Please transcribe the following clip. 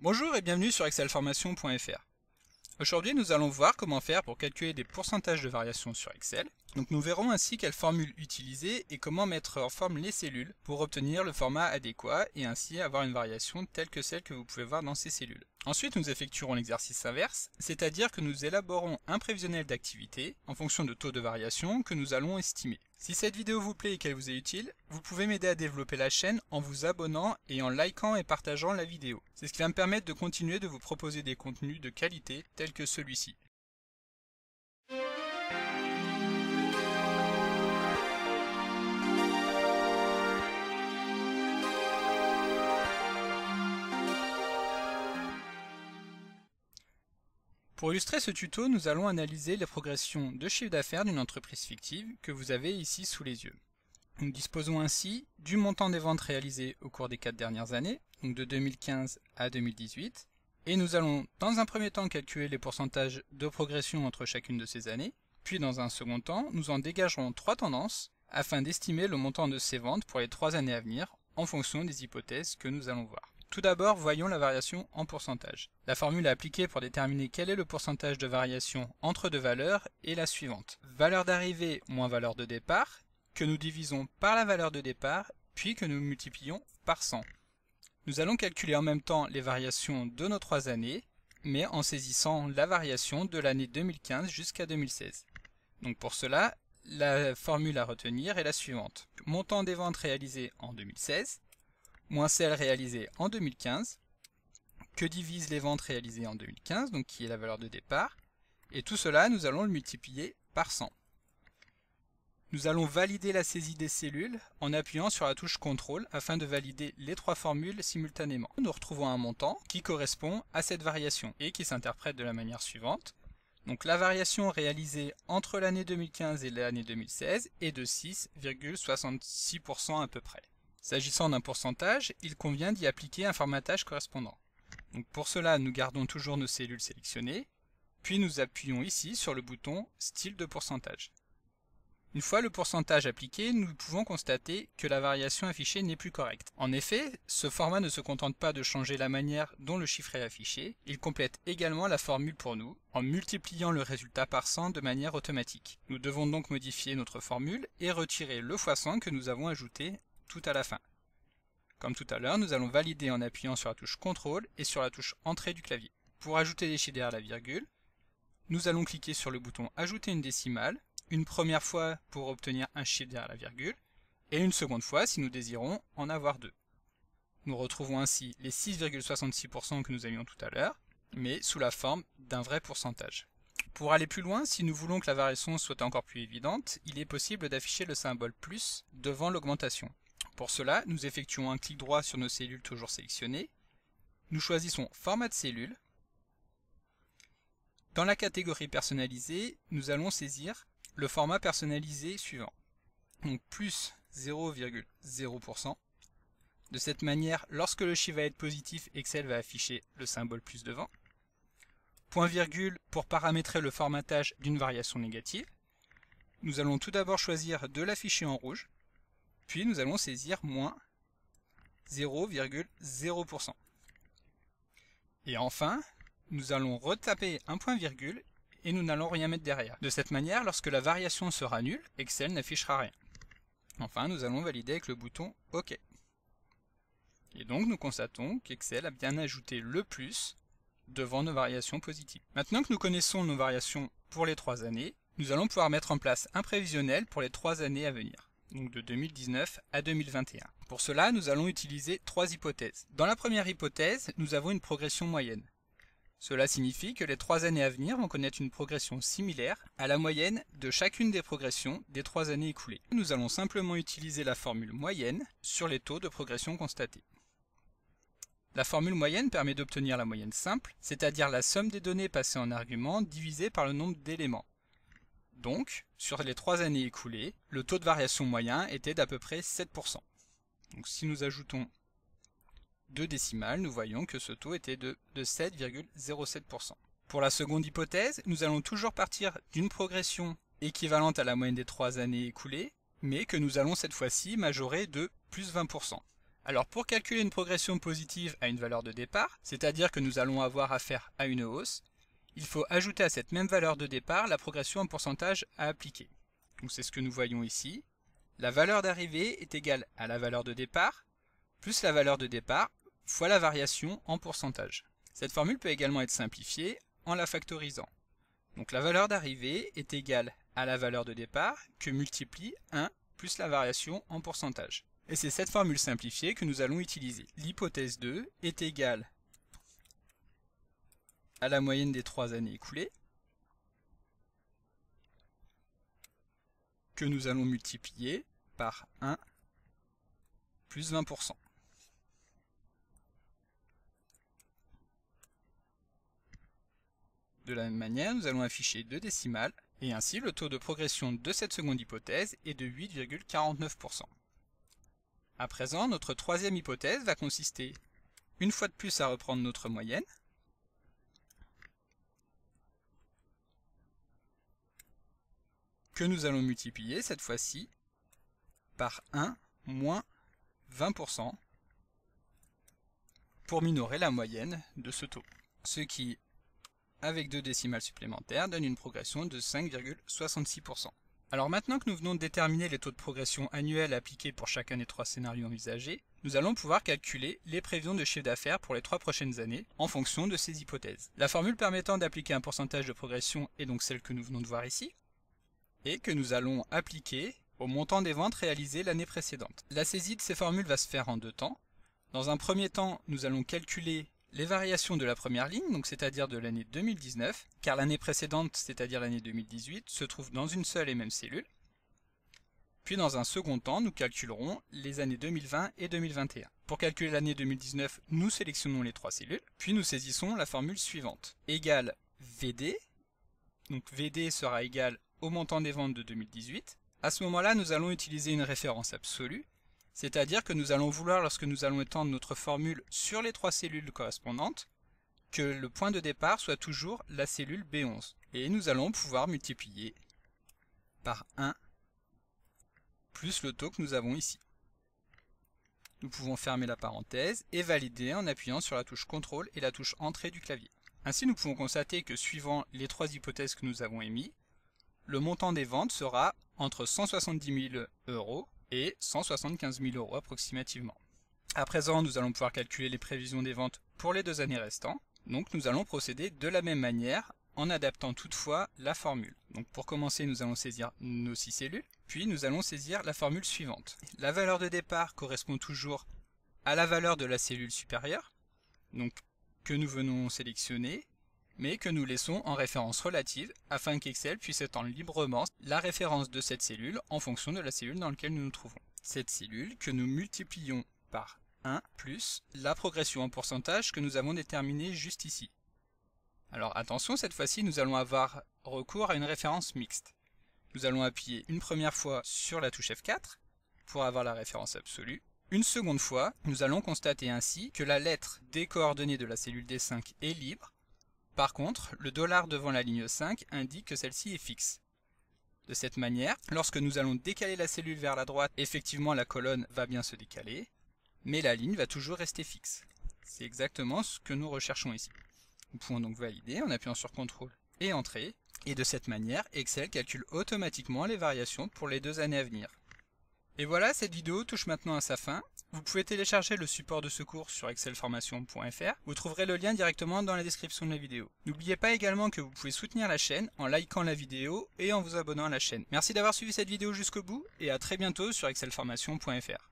Bonjour et bienvenue sur excelformation.fr. Aujourd'hui, nous allons voir comment faire pour calculer des pourcentages de variation sur Excel. Donc nous verrons ainsi quelle formule utiliser et comment mettre en forme les cellules pour obtenir le format adéquat et ainsi avoir une variation telle que celle que vous pouvez voir dans ces cellules. Ensuite, nous effectuerons l'exercice inverse, c'est-à-dire que nous élaborons un prévisionnel d'activité en fonction de taux de variation que nous allons estimer. Si cette vidéo vous plaît et qu'elle vous est utile, vous pouvez m'aider à développer la chaîne en vous abonnant et en likant et partageant la vidéo. C'est ce qui va me permettre de continuer de vous proposer des contenus de qualité tels que celui-ci. Pour illustrer ce tuto, nous allons analyser les progressions de chiffre d'affaires d'une entreprise fictive que vous avez ici sous les yeux. Nous disposons ainsi du montant des ventes réalisées au cours des 4 dernières années, donc de 2015 à 2018, et nous allons dans un premier temps calculer les pourcentages de progression entre chacune de ces années, puis dans un second temps, nous en dégagerons 3 tendances afin d'estimer le montant de ces ventes pour les 3 années à venir en fonction des hypothèses que nous allons voir. Tout d'abord, voyons la variation en pourcentage. La formule à appliquer pour déterminer quel est le pourcentage de variation entre deux valeurs est la suivante. Valeur d'arrivée moins valeur de départ, que nous divisons par la valeur de départ, puis que nous multiplions par 100. Nous allons calculer en même temps les variations de nos 3 années, mais en saisissant la variation de l'année 2015 jusqu'à 2016. Donc pour cela, la formule à retenir est la suivante. Montant des ventes réalisées en 2016, moins celles réalisées en 2015, que divisent les ventes réalisées en 2015, donc qui est la valeur de départ, et tout cela, nous allons le multiplier par 100. Nous allons valider la saisie des cellules en appuyant sur la touche CTRL afin de valider les 3 formules simultanément. Nous retrouvons un montant qui correspond à cette variation et qui s'interprète de la manière suivante. Donc la variation réalisée entre l'année 2015 et l'année 2016 est de 6,66% à peu près. S'agissant d'un pourcentage, il convient d'y appliquer un formatage correspondant. Donc pour cela, nous gardons toujours nos cellules sélectionnées, puis nous appuyons ici sur le bouton Style de pourcentage. Une fois le pourcentage appliqué, nous pouvons constater que la variation affichée n'est plus correcte. En effet, ce format ne se contente pas de changer la manière dont le chiffre est affiché, il complète également la formule pour nous, en multipliant le résultat par 100 de manière automatique. Nous devons donc modifier notre formule et retirer le fois 100 que nous avons ajouté tout à la fin. Comme tout à l'heure, nous allons valider en appuyant sur la touche CTRL et sur la touche Entrée du clavier. Pour ajouter des chiffres derrière la virgule, nous allons cliquer sur le bouton Ajouter une décimale, une première fois pour obtenir un chiffre derrière la virgule, et une seconde fois si nous désirons en avoir deux. Nous retrouvons ainsi les 6,66% que nous avions tout à l'heure, mais sous la forme d'un vrai pourcentage. Pour aller plus loin, si nous voulons que la variation soit encore plus évidente, il est possible d'afficher le symbole plus devant l'augmentation. Pour cela, nous effectuons un clic droit sur nos cellules toujours sélectionnées, nous choisissons Format de cellule. Dans la catégorie personnalisée, nous allons saisir le format personnalisé suivant. Donc plus 0,0%. De cette manière, lorsque le chiffre va être positif, Excel va afficher le symbole plus devant. Point virgule pour paramétrer le formatage d'une variation négative. Nous allons tout d'abord choisir de l'afficher en rouge, puis nous allons saisir moins 0,0%. Et enfin, nous allons retaper un point virgule et nous n'allons rien mettre derrière. De cette manière, lorsque la variation sera nulle, Excel n'affichera rien. Enfin, nous allons valider avec le bouton OK. Et donc, nous constatons qu'Excel a bien ajouté le plus devant nos variations positives. Maintenant que nous connaissons nos variations pour les 3 années, nous allons pouvoir mettre en place un prévisionnel pour les 3 années à venir, donc de 2019 à 2021. Pour cela, nous allons utiliser 3 hypothèses. Dans la première hypothèse, nous avons une progression moyenne. Cela signifie que les 3 années à venir vont connaître une progression similaire à la moyenne de chacune des progressions des 3 années écoulées. Nous allons simplement utiliser la formule moyenne sur les taux de progression constatés. La formule moyenne permet d'obtenir la moyenne simple, c'est-à-dire la somme des données passées en argument divisée par le nombre d'éléments. Donc, sur les 3 années écoulées, le taux de variation moyen était d'à peu près 7%. Donc si nous ajoutons 2 décimales, nous voyons que ce taux était de 7,07%. Pour la seconde hypothèse, nous allons toujours partir d'une progression équivalente à la moyenne des 3 années écoulées, mais que nous allons cette fois-ci majorer de plus 20%. Alors pour calculer une progression positive à une valeur de départ, c'est-à-dire que nous allons avoir affaire à une hausse, il faut ajouter à cette même valeur de départ la progression en pourcentage à appliquer. Donc c'est ce que nous voyons ici. La valeur d'arrivée est égale à la valeur de départ plus la valeur de départ fois la variation en pourcentage. Cette formule peut également être simplifiée en la factorisant. Donc la valeur d'arrivée est égale à la valeur de départ que multiplie 1 plus la variation en pourcentage. Et c'est cette formule simplifiée que nous allons utiliser. L'hypothèse 2 est égale à la moyenne des 3 années écoulées, que nous allons multiplier par 1 plus 20%. De la même manière, nous allons afficher 2 décimales, et ainsi le taux de progression de cette seconde hypothèse est de 8,49%. À présent, notre troisième hypothèse va consister, une fois de plus, à reprendre notre moyenne, que nous allons multiplier cette fois-ci par 1 moins 20% pour minorer la moyenne de ce taux. Ce qui, avec 2 décimales supplémentaires, donne une progression de 5,66%. Alors maintenant que nous venons de déterminer les taux de progression annuels appliqués pour chacun des 3 scénarios envisagés, nous allons pouvoir calculer les prévisions de chiffre d'affaires pour les 3 prochaines années en fonction de ces hypothèses. La formule permettant d'appliquer un pourcentage de progression est donc celle que nous venons de voir ici, et que nous allons appliquer au montant des ventes réalisées l'année précédente. La saisie de ces formules va se faire en 2 temps. Dans un premier temps, nous allons calculer les variations de la première ligne, donc c'est-à-dire de l'année 2019, car l'année précédente, c'est-à-dire l'année 2018, se trouve dans une seule et même cellule. Puis dans un second temps, nous calculerons les années 2020 et 2021. Pour calculer l'année 2019, nous sélectionnons les 3 cellules, puis nous saisissons la formule suivante. Égale VD, donc VD sera égal au montant des ventes de 2018. À ce moment-là, nous allons utiliser une référence absolue, c'est-à-dire que nous allons vouloir, lorsque nous allons étendre notre formule sur les 3 cellules correspondantes, que le point de départ soit toujours la cellule B11. Et nous allons pouvoir multiplier par 1 plus le taux que nous avons ici. Nous pouvons fermer la parenthèse et valider en appuyant sur la touche CTRL et la touche Entrée du clavier. Ainsi, nous pouvons constater que suivant les 3 hypothèses que nous avons émises, le montant des ventes sera entre 170 000 € et 175 000 € approximativement. À présent, nous allons pouvoir calculer les prévisions des ventes pour les 2 années restantes. Donc nous allons procéder de la même manière en adaptant toutefois la formule. Donc pour commencer, nous allons saisir nos 6 cellules, puis nous allons saisir la formule suivante. La valeur de départ correspond toujours à la valeur de la cellule supérieure, donc que nous venons sélectionner, mais que nous laissons en référence relative afin qu'Excel puisse étendre librement la référence de cette cellule en fonction de la cellule dans laquelle nous nous trouvons. Cette cellule que nous multiplions par 1 plus la progression en pourcentage que nous avons déterminée juste ici. Alors attention, cette fois-ci nous allons avoir recours à une référence mixte. Nous allons appuyer une première fois sur la touche F4 pour avoir la référence absolue. Une seconde fois, nous allons constater ainsi que la lettre des coordonnées de la cellule D5 est libre. Par contre, le dollar devant la ligne 5 indique que celle-ci est fixe. De cette manière, lorsque nous allons décaler la cellule vers la droite, effectivement la colonne va bien se décaler, mais la ligne va toujours rester fixe. C'est exactement ce que nous recherchons ici. Nous pouvons donc valider en appuyant sur CTRL et Entrée, et de cette manière, Excel calcule automatiquement les variations pour les 2 années à venir. Et voilà, cette vidéo touche maintenant à sa fin. Vous pouvez télécharger le support de ce cours sur excelformation.fr. Vous trouverez le lien directement dans la description de la vidéo. N'oubliez pas également que vous pouvez soutenir la chaîne en likant la vidéo et en vous abonnant à la chaîne. Merci d'avoir suivi cette vidéo jusqu'au bout et à très bientôt sur excelformation.fr.